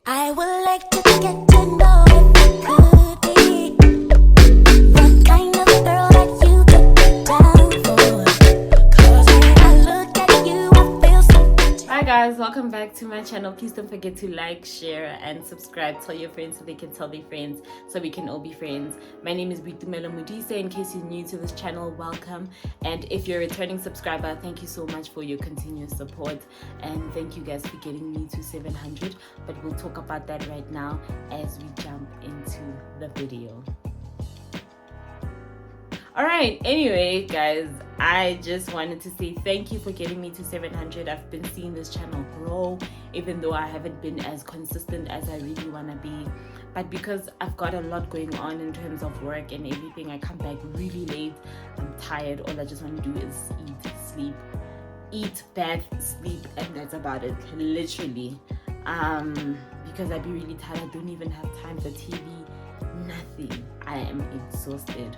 I would like to get to know if you could be the kind of girl that you could be down for. 'Cause when I look at you, I feel something. Hi guys, welcome back to my channel. Please don't forget to like, share and subscribe. Tell your friends so they can tell their friends so we can all be friends. My name is Boitumelo Modise. In case you're new to this channel, welcome. And if you're a returning subscriber, thank you so much for your continuous support. And thank you guys for getting me to 700. But we'll talk about that right now as we jump into the video. Alright, anyway guys, I just wanted to say thank you for getting me to 700. I've been seeing this channel grow, even though I haven't been as consistent as I really want to be. But because I've got a lot going on in terms of work and everything, I come back really late, I'm tired, all I just want to do is eat, bath, sleep, and that's about it, literally. Because I be really tired, I don't even have time for TV, nothing. I am exhausted.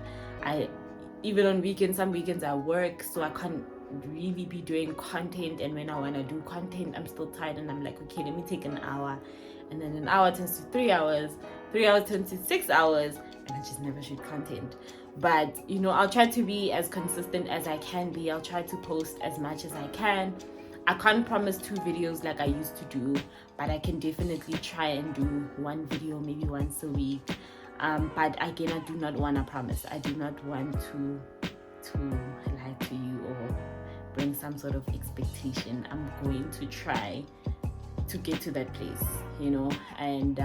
Even on weekends, some weekends I work, so I can't really be doing content, and when I want to do content, I'm still tired and I'm like, okay, let me take an hour, and then an hour turns to 3 hours, 3 hours turns to 6 hours, and I just never shoot content. But you know, I'll try to be as consistent as I can be. I'll try to post as much as I can. I can't promise 2 videos like I used to do, but I can definitely try and do 1 video maybe once a week. But again, I do not want to promise. I do not want to lie to you or bring some sort of expectation. I'm going to try to get to that place, you know. And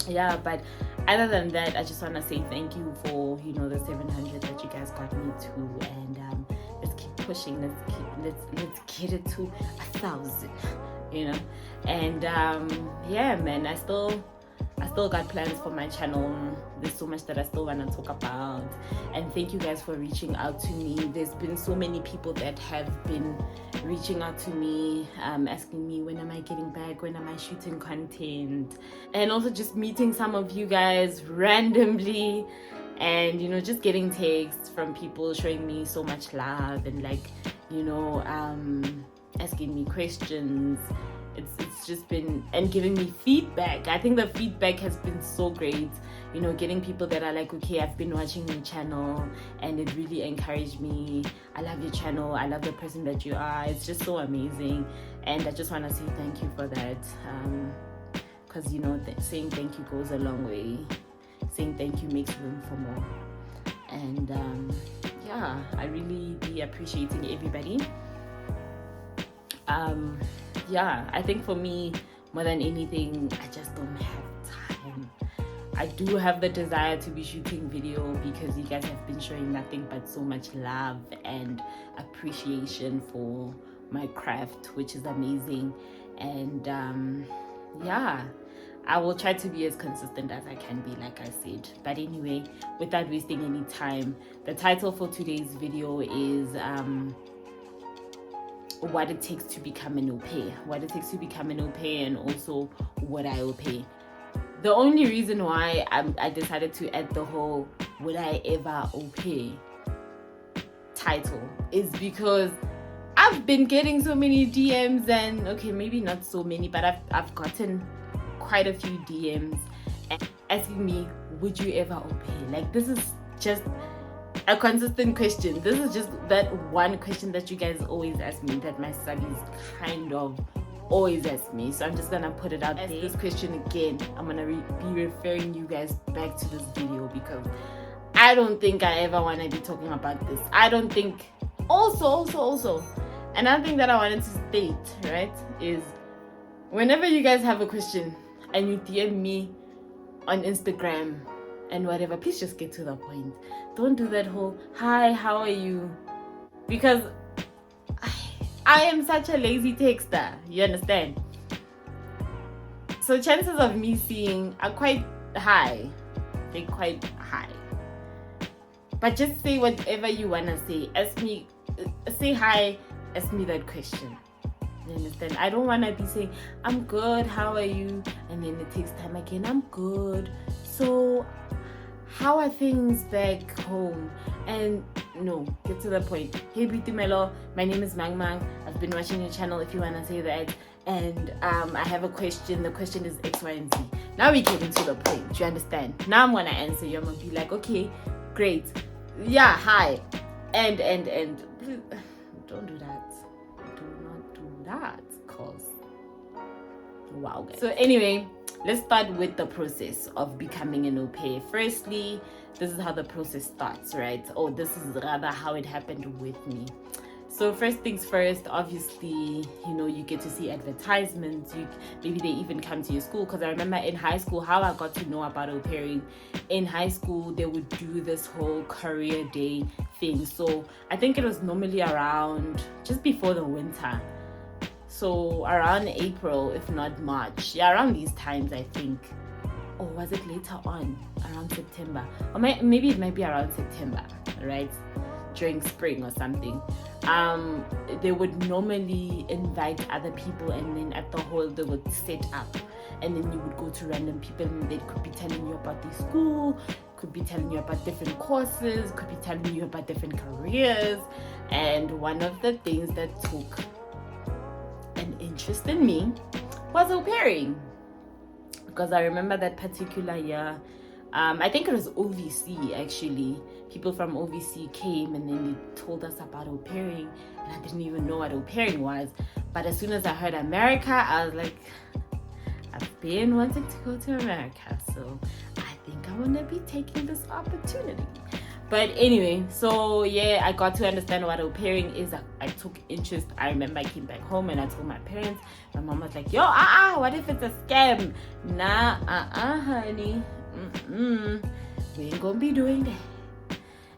yeah, but other than that, I just want to say thank you for, you know, the 700 that you guys got me to, and let's keep pushing. Let's get it to 1,000, you know. And yeah, man, I still got plans for my channel. There's so much that I still want to talk about, and thank you guys for reaching out to me. There's been so many people that have been reaching out to me, asking me when am I getting back, when am I shooting content, and also just meeting some of you guys randomly, and you know, just getting texts from people showing me so much love and, like, you know, asking me questions. It's just been, and giving me feedback. I think the feedback has been so great, you know, getting people that are like, okay, I've been watching your channel and it really encouraged me. I love your channel, I love the person that you are. It's just so amazing, and I just want to say thank you for that, because you know, saying thank you goes a long way. Saying thank you makes room for more. And yeah, I really be appreciating everybody. Yeah, I think for me, more than anything, I just don't have time. I do have the desire to be shooting video because you guys have been showing nothing but so much love and appreciation for my craft, which is amazing. And yeah, I will try to be as consistent as I can be, like I said. But anyway, without wasting any time, the title for today's video is what it takes to become an au pair. What it takes to become an au pair, and also would I au pair. The only reason why I decided to add the whole would I ever au pair title is because I've been getting so many DMs, and okay, maybe not so many, but I've gotten quite a few DMs asking me, would you ever au pair? Like, this is just a consistent question. This is just that one question that you guys always ask me, that my studies kind of always ask me. So I'm just gonna put it out there. This question again, I'm gonna be referring you guys back to this video, because I don't think I ever want to be talking about this. I don't think. Also, another thing that I wanted to state, right, is whenever you guys have a question and you DM me on Instagram and whatever, please just get to the point. Don't do that whole hi, how are you, because I am such a lazy texter, you understand? So chances of me seeing are quite high. They're quite high. But just say whatever you wanna say. Ask me, say hi, ask me that question. You understand? I don't wanna be saying I'm good, how are you, and then it takes time again, I'm good, so how are things back home? And no, get to the point. Hey Boitumelo, my name is Mang Mang. I've been watching your channel, if you wanna say that, and I have a question. The question is X, Y, and Z. Now we get into the point. Do you understand? Now I'm gonna answer you. I'm gonna be like, okay, great. Yeah, hi. And please, don't do that. Do not do that, cause wow, guys. So anyway, let's start with the process of becoming an au pair. Firstly, this is how the process starts, right? Or this is rather how it happened with me. So first things first, obviously, you get to see advertisements. Maybe they even come to your school. Because I remember in high school, how I got to know about au pairing. In high school, they would do this whole career day thing. So I think it was normally around just before the winter. So around April, if not March. Yeah, around these times, I think. Or was it later on, around September? Or maybe it might be around September, right? During spring or something. They would normally invite other people, and then at the hall they would set up, and then you would go to random people, and they could be telling you about their school, could be telling you about different courses, could be telling you about different careers. And one of the things that took an interest in me was au pairing, because I remember that particular year, I think it was OVC actually. People from OVC came and then they told us about au pairing, and I didn't even know what au pairing was. But as soon as I heard America, I was like, I've been wanting to go to America, so I think I'm gonna be taking this opportunity. But anyway, so yeah, I got to understand what au pairing is. I took interest. I remember I came back home and I told my parents. My mom was like, yo, what if it's a scam? Nah, honey. We ain't gonna be doing that.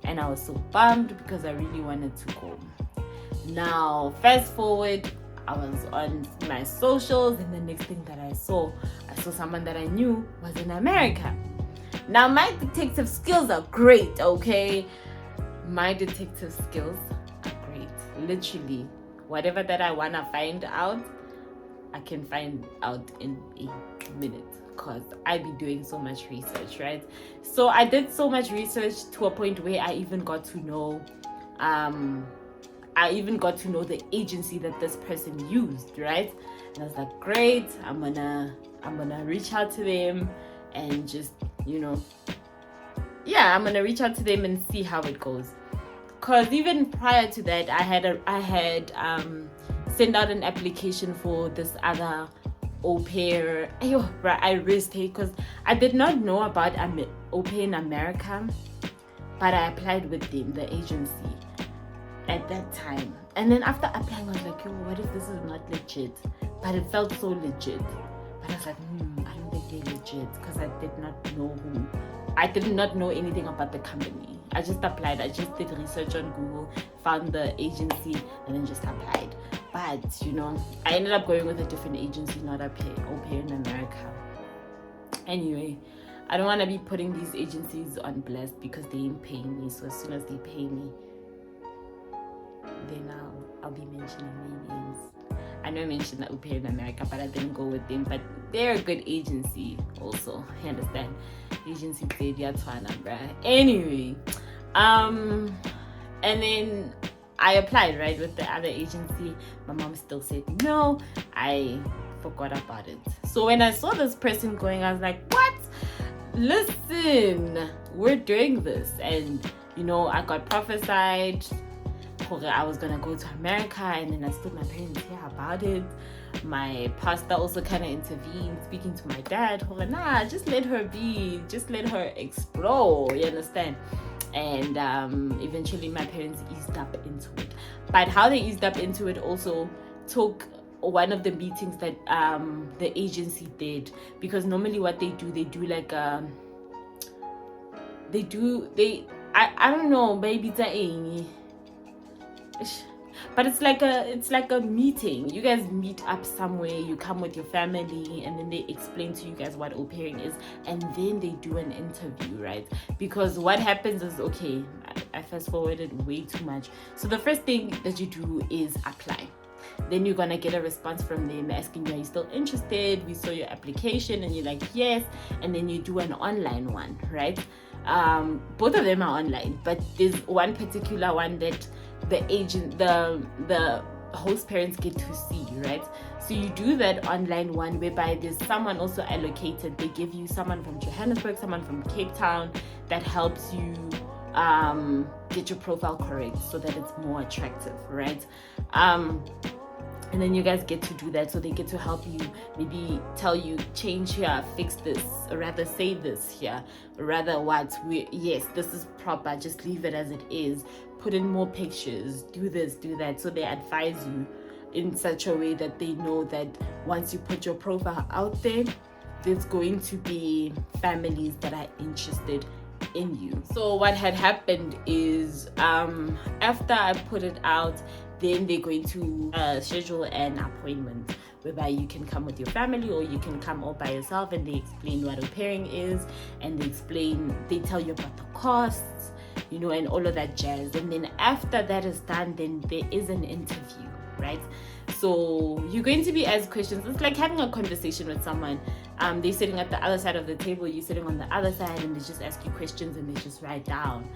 And I was so bummed because I really wanted to go. Now, fast forward, I was on my socials, and the next thing that I saw someone that I knew was in America. Now, my detective skills are great, okay? My detective skills are great. Literally, whatever that I wanna find out, I can find out in a minute. Because I be doing so much research, right? So I did so much research to a point where I even got to know the agency that this person used, right? And I was like, great, I'm gonna reach out to them and just I'm gonna reach out to them and see how it goes. Because even prior to that, I had sent out an application for this other au pair. I risked it because I did not know about au pair in America, but I applied with them, the agency, at that time. And then after applying, I was like, what if this is not legit? But it felt so legit. But I was like, I don't think they're legit, because I did not know anything about the company. I just applied. I just did research on Google, found the agency, and then just applied. But, I ended up going with a different agency, not au pair in America. Anyway, I don't want to be putting these agencies on blast because they ain't paying me. So as soon as they pay me, then I'll be mentioning their names. I know I mentioned that au pair in America, but I didn't go with them. But they're a good agency also. You understand? Agency said, yeah, bruh. Anyway, and then I applied, right, with the other agency. My mom still said no. I forgot about it. So when I saw this person going, I was like, what? Listen, we're doing this. And, I got prophesied I was going to go to America, and then I stood my parents here about it. My pastor also kind of intervened, speaking to my dad. Nah, just let her be. Just let her explore. You understand? And eventually my parents eased up into it. But how they eased up into it also took one of the meetings that the agency did, because normally what they do like I don't know, baby, but it's like a meeting. You guys meet up somewhere, you come with your family, and then they explain to you guys what au pairing is, and then they do an interview, right? Because what happens is, okay, I fast forwarded way too much. So the first thing that you do is apply. Then you're gonna get a response from them asking you, are you still interested? We saw your application, and you're like, yes. And then you do an online one, right? Both of them are online, but there's one particular one that the host parents get to see, right? So you do that online one whereby there's someone also allocated. They give you someone from Johannesburg, someone from Cape Town that helps you get your profile correct so that it's more attractive, right? And then you guys get to do that. So they get to help you, maybe tell you, change here, fix this, or rather say this here, or rather yes, this is proper, just leave it as it is, put in more pictures, do this, do that. So they advise you in such a way that they know that once you put your profile out there, there's going to be families that are interested in you. So what had happened is after I put it out, then they're going to schedule an appointment whereby you can come with your family or you can come all by yourself, and they explain what au pairing is, and they tell you about the costs, and all of that jazz. And then after that is done, then there is an interview, right? So you're going to be asked questions. It's like having a conversation with someone. They're sitting at the other side of the table, you're sitting on the other side, and they just ask you questions and they just write down.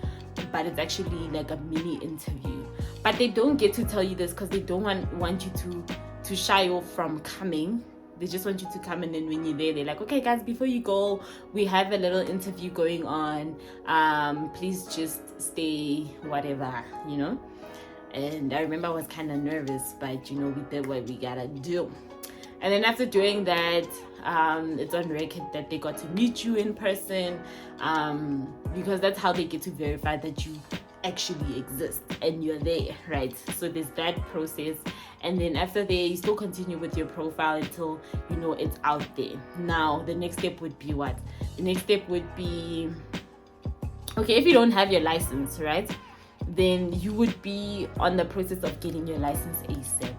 But it's actually like a mini interview. But they don't get to tell you this because they don't want you to shy off from coming. They just want you to come, and then when you're there, they're like, okay guys, before you go, we have a little interview going on. Please just stay, whatever, And I remember I was kind of nervous, but we did what we gotta do. And then after doing that, it's on record that they got to meet you in person, because that's how they get to verify that you actually exist and you're there, right? So there's that process. And then after there, you still continue with your profile until it's out there. Now the next step would be what? The next step would be, okay, if you don't have your license, right, then you would be on the process of getting your license ASAP.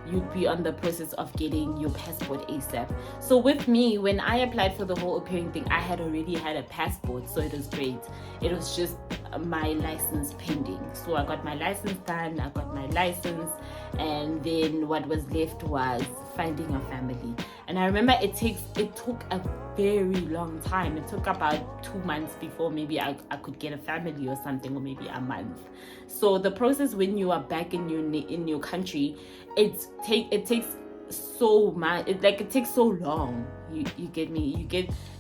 You'd be on the process of getting your passport ASAP. So with me, when I applied for the whole au pairing thing, I had already had a passport, so it was great. It was just my license pending. So I got my license done, I got my license, and then what was left was finding a family. And I remember it took a very long time. It took about 2 months before maybe I could get a family or something, or maybe a month. So the process when you are back in your country, it takes so much. It takes so long. You get me?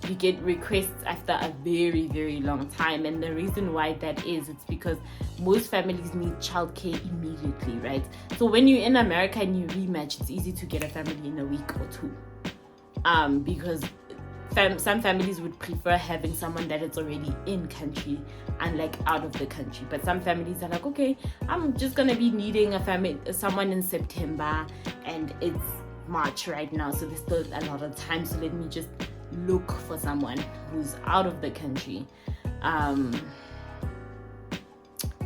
You get requests after a very, very long time. And the reason why that is, it's because most families need childcare immediately, right? So when you're in America and you rematch, it's easy to get a family in a week or two. Because some families would prefer having someone that is already in country and like out of the country. But some families are like, okay, I'm just gonna be needing someone in September, and it's March right now, so there's still a lot of time, so let me just look for someone who's out of the country. And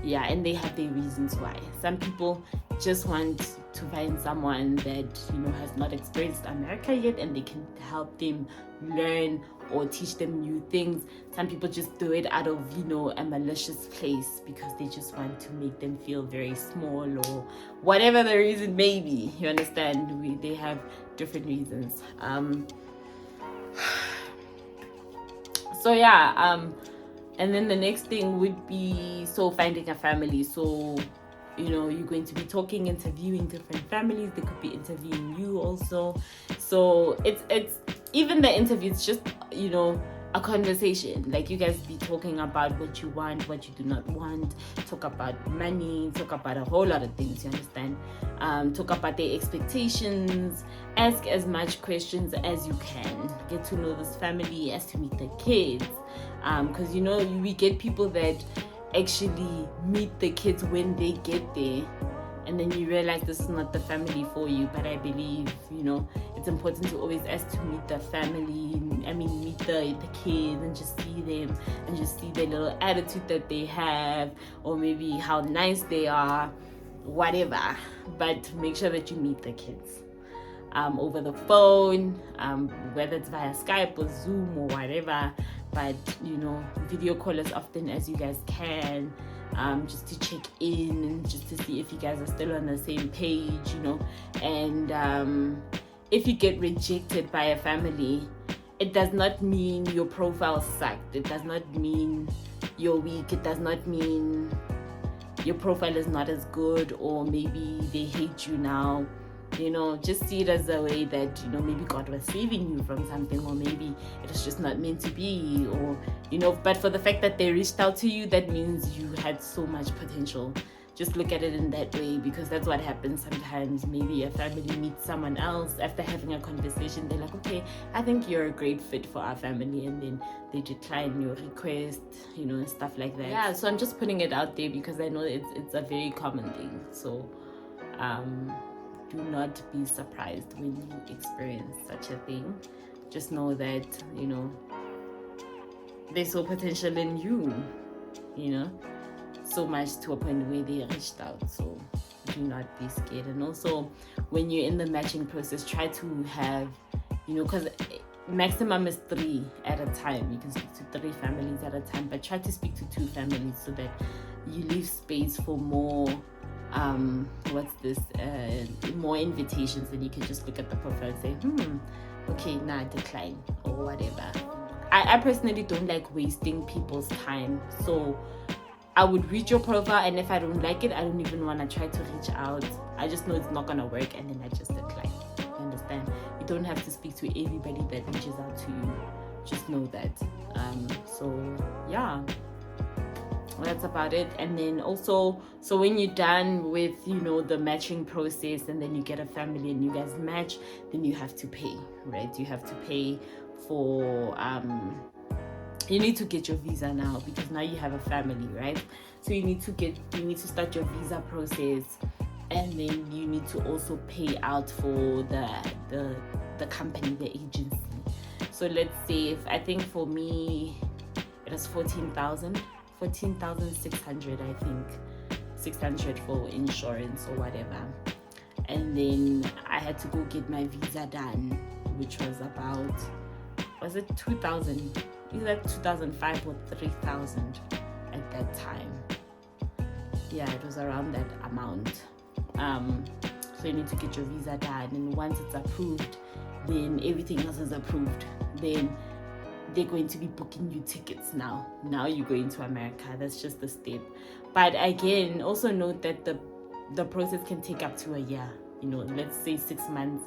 they have their reasons why. Some people just want to find someone that has not experienced America yet, and they can help them learn or teach them new things. Some people just do it out of a malicious place because they just want to make them feel very small, or whatever the reason may be. You understand? They have different reasons. And then the next thing would be finding a family. So you're going to be interviewing different families. They could be interviewing you also. So it's even the interview, it's just a conversation. Like, you guys be talking about what you want, what you do not want, talk about money, talk about a whole lot of things, you understand? Talk about their expectations, ask as much questions as you can, get to know this family, as to meet the kids, because we get people that actually meet the kids when they get there, and then you realize this is not the family for you. But I believe it's important to always ask to meet the family. Meet the kids and just see them and just see the little attitude that they have, or maybe how nice they are, whatever. But make sure that you meet the kids over the phone, whether it's via Skype or Zoom or whatever. But video call as often as you guys can, just to check in and just to see if you guys are still on the same page, and if you get rejected by a family, it does not mean your profile sucked. It does not mean you're weak. It does not mean your profile is not as good, or maybe they hate you now. Just see it as a way that, maybe God was saving you from something, or maybe it was just not meant to be, or, but for the fact that they reached out to you, that means you had so much potential. Just look at it in that way, because that's what happens sometimes. Maybe a family meets someone else after having a conversation. They're like, okay, I think you're a great fit for our family, and then they decline your request, stuff like that. Yeah, so I'm just putting it out there because I know it's a very common thing. So do not be surprised when you experience such a thing. Just know that, they saw potential in you, so much to a point where they reached out. So do not be scared. And also, when you're in the matching process, try to have, because maximum is 3 at a time. You can speak to 3 families at a time, but try to speak to 2 families so that you leave space for more more invitations. And you can just look at the profile and say, okay, nah, decline or whatever. I personally don't like wasting people's time, so I would read your profile, and if I don't like it, I don't even want to try to reach out. I just know it's not gonna work, and then I just decline. You understand? You don't have to speak to everybody that reaches out to you. Just know that. So yeah, that's about it. And then also, so when you're done with the matching process, and then you get a family and you guys match, then you have to pay, right? You have to pay for you need to get your visa now, because now you have a family, right? So you need to start your visa process, and then you need to also pay out for the company, the agency. So let's say, I think for me it was 14,600, I think 600 for insurance or whatever. And then I had to go get my visa done, which was about, was it 2,000, either 2,500 or 3,000 at that time. Yeah, it was around that amount. So you need to get your visa done, and once it's approved, then everything else is approved. Then they're going to be booking you tickets now. Now you're going to America. That's just the step. But again, also note that the process can take up to a year. Let's say 6 months.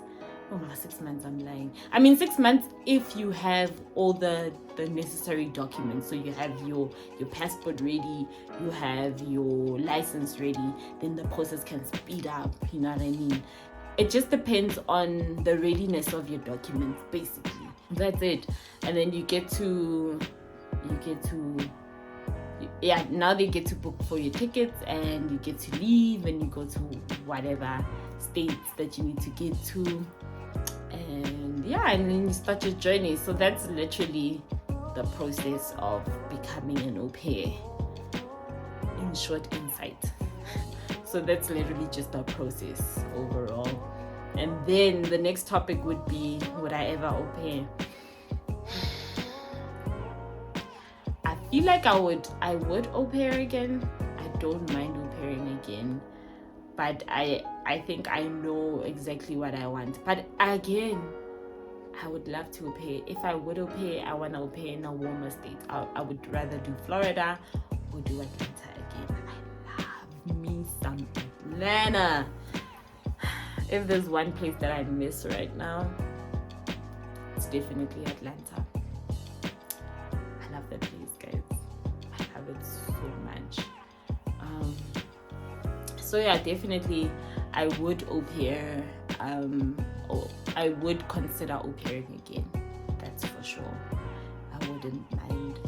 Oh, 6 months, I'm lying. I mean 6 months if you have all the necessary documents. So you have your passport ready, you have your license ready, then the process can speed up, you know what I mean? It just depends on the readiness of your documents, basically. That's it. And then now they get to book for your tickets, and you get to leave, and you go to whatever states that you need to get to, and then you start your journey. So that's literally the process of becoming an au pair, in short insight. So that's literally just a process overall. And then the next topic would be, would I ever au pair? I feel like I would au pair again. I don't mind au pairing again, but I think I know exactly what I want. But again, I would love to au pair. If I would au pair, I want to au pair in a warmer state. I would rather do Florida or do Atlanta again. I love me some Atlanta. If there's one place that I miss right now, it's definitely Atlanta. I love that place, guys. I love it so much. So yeah, definitely I would au pair. Or I would consider au pairing again. That's for sure. I wouldn't mind.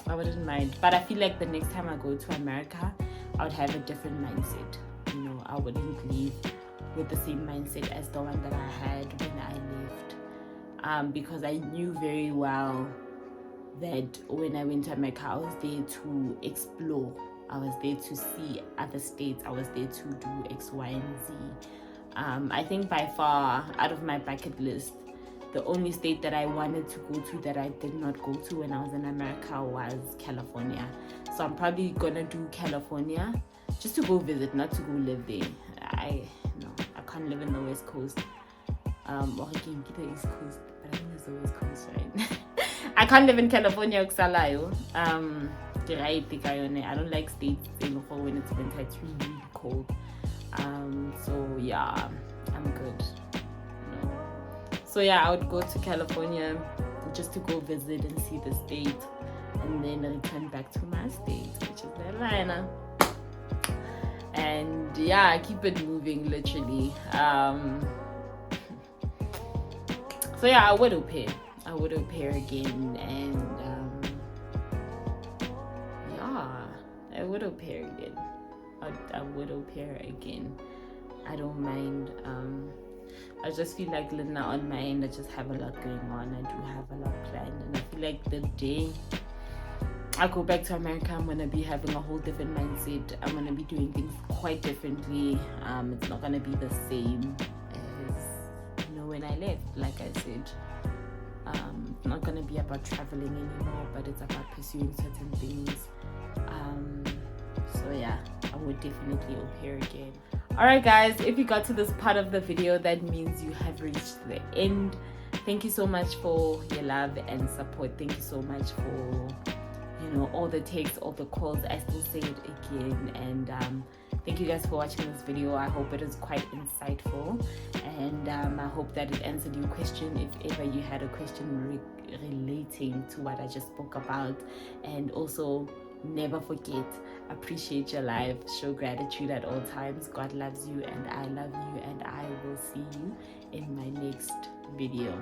I wouldn't mind. But I feel like the next time I go to America, I would have a different mindset. I wouldn't leave with the same mindset as the one that I had when I left. Because I knew very well that when I went to America, I was there to explore. I was there to see other states. I was there to do X, Y, and Z. I think by far, out of my bucket list, the only state that I wanted to go to that I did not go to when I was in America was California. So I'm probably gonna do California just to go visit, not to go live there. I can't live in the West Coast. Or I can get the East Coast, but I think it's the West Coast, right? I can't live in California. I don't like states when it's winter. It's really cold. So yeah, I'm good. No. So yeah, I would go to California just to go visit and see the state, and then return back to my state, which is Atlanta. And yeah, I keep it moving, literally. So yeah, I would au pair again, and yeah, I would au pair again. I would au pair again. I don't mind. I just feel like now on my end, I just have a lot going on. I do have a lot planned, and I feel like the day I go back to America, I'm gonna be having a whole different mindset. I'm gonna be doing things quite differently. It's not gonna be the same as when I left. Like I said, it's not gonna be about traveling anymore, but it's about pursuing certain things. So yeah, I would definitely au pair again. Alright guys, if you got to this part of the video, that means you have reached the end. Thank you so much for your love and support. Thank you so much for all the texts, all the calls. I still say it again, and thank you guys for watching this video. I hope it is quite insightful, and I hope that it answered your question if ever you had a question relating to what I just spoke about. And also, never forget, appreciate your life, show gratitude at all times. God loves you, and I love you, and I will see you in my next video.